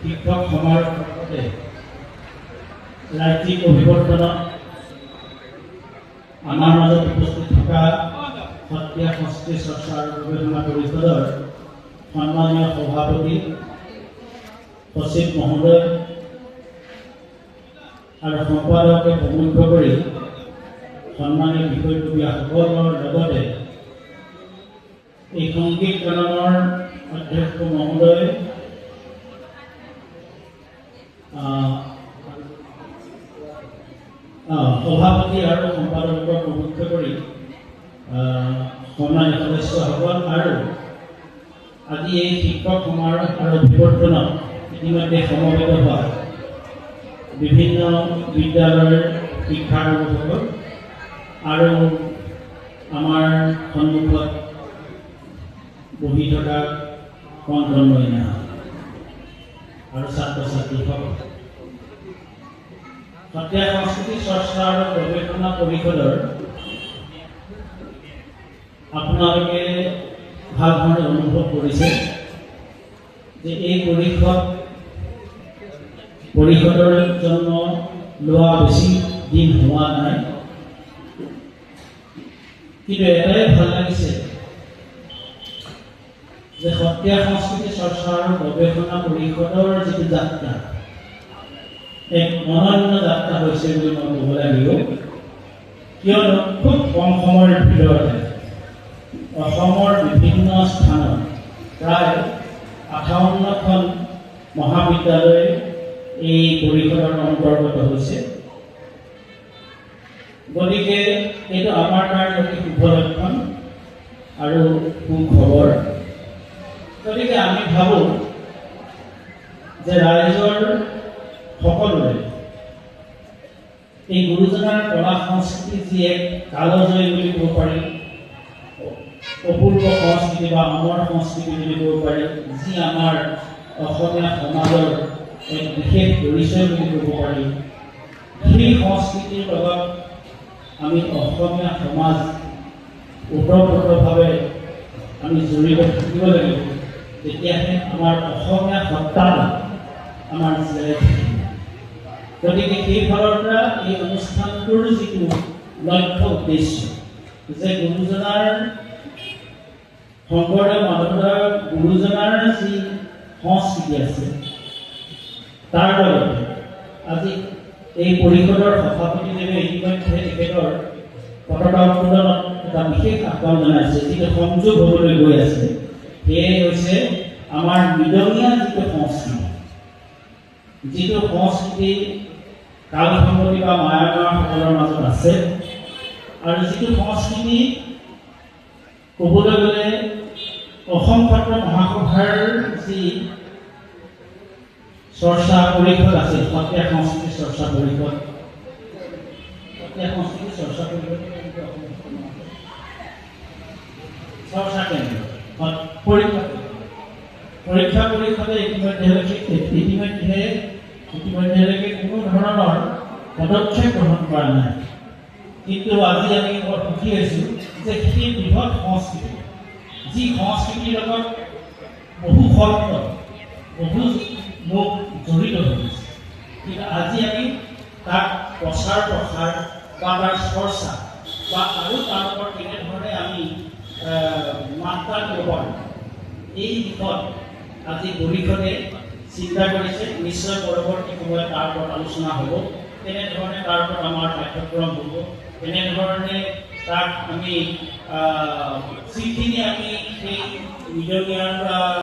শিক্ষক সমাৰোহতে ৰাজ্যিক অভিৱৰ্তনত আমাৰ মাজত উপস্থিত থকা সত্ৰীয়া সংস্কৃতি চৰ্চা আৰু গৱেষণা পৰিষদৰ সন্মানীয় সভাপতি সচিব মহোদয় আৰু সম্পাদকে প্ৰমুখ কৰি সন্মানীয় বিষয়ববীয়াসকলৰ লগতে এই সংগীত গানৰ অধ্যক্ষ মহোদয় সভাপতি আৰু সম্পাদকক প্ৰমুখ কৰি সন্মানীয় সদস্যসকল আৰু আজি এই শিক্ষক সমাৰোহ আৰু অভিৱৰ্তনত ইতিমধ্যে সমবেত হোৱা বিভিন্ন বিদ্যালয়ৰ শিক্ষাৰ্থীসকল আৰু আমাৰ সন্মুখত বহি থকা কণ মইনা আৰু ছাত্ৰ ছাত্ৰীসকল, সত্ৰীয়া সংস্কৃতি চৰ্চা আৰু গৱেষণা পৰিষদৰ আপোনালোকে ভালধৰণে অনুভৱ কৰিছে যে এই পৰিষদৰ জন্ম লোৱা বেছি দিন হোৱা নাই, কিন্তু এটাই ভাল লাগিছে যে সত্ৰীয়া সংস্কৃতি চৰ্চা আৰু গৱেষণা পৰিষদৰ যিটো যাত্ৰা এক অনন্য যাত্ৰা হৈছে বুলি মই ক'ব লাগিব। কিয়নো খুব কম সময়ৰ ভিতৰতে অসমৰ বিভিন্ন স্থানত প্ৰায় 58খন মহাবিদ্যালয় এই পৰিষদৰ অন্তৰ্গত হৈছে। গতিকে এইটো আমাৰ কাৰণে অতি শুভ লক্ষণ আৰু সুখবৰ। গতিকে আমি ভাবোঁ যে ৰাইজৰ সকলোৰে এই গুৰুজনাৰ কলা সংস্কৃতি যি এক কালজয়ী বুলি ক'ব পাৰি, অপূৰ্ব সংস্কৃতি বা অমৰ সংস্কৃতি বুলি ক'ব পাৰি, যি আমাৰ অসমীয়া সমাজৰ এক বিশেষ পৰিচয় বুলি ক'ব পাৰি, সেই সংস্কৃতিৰ লগত আমি অসমীয়া সমাজ ওতঃপ্ৰোতভাৱে আমি জড়িত থাকিব লাগিব, তেতিয়াহে আমাৰ অসমীয়া সত্তা আমাৰ জীয়াই থাকিব। গতিকে সেইফালৰ পৰা এই অনুষ্ঠানটোৰ যিটো লক্ষ্য উদ্দেশ্য যে গুৰুজনাৰ শংকৰদেৱ মাধৱদেৱ গুৰুজনাৰ যি সংস্কৃতি আছে তাৰ লগতে আজি এই পৰিষদৰ সভাপতিদেৱে ইতিমধ্যে তেখেতৰ পতাকা উত্তোলনত এটা বিশেষ আহ্বান জনাইছে, যিটো সংযোগ হ'বলৈ গৈ আছে। সেয়াই হৈছে আমাৰ নিদঙীয়া যিটো সংস্কৃতি কালসংগতি বা মায়াগাঁওসকলৰ মাজত আছে, আৰু যিটো সংস্কৃতি ক'বলৈ গ'লে অসম ছাত্ৰ মহাসভাৰ যি চৰ্চা পৰিষদ আছে, সত্ৰীয়া সংস্কৃতি চৰ্চা পৰিষদ, চৰ্চা কেন্দ্ৰ পৰীক্ষা পৰিষদে ইতিমধ্যে কোনো ধৰণৰ পদক্ষেপ গ্ৰহণ কৰা নাই। কিন্তু আজি আমি বৰ সুখী হৈছোঁ যে সেই বৃহৎ সংস্কৃতি, যি সংস্কৃতিৰ লগত বহু সত্ৰ বহু লোক জড়িত হৈ গৈছে, কিন্তু আজি আমি তাক প্ৰচাৰ প্ৰসাৰ বা তাৰ চৰ্চা বা আৰু তাৰ ওপৰত কেনেধৰণে আমি মাত্ৰা দিব পাৰোঁ, এই দিশত আজি পৰিষদে চিন্তা কৰিছে। নিশ্চয় পৰৱৰ্তী সময়ত তাৰ ওপৰত আলোচনা হ'ব, কেনেধৰণে তাৰ ওপৰত আমাৰ পাঠ্যক্ৰম হ'ব, কেনেধৰণে তাক আমি যিখিনি আমি সেই নিদঙীয়াৰ পৰা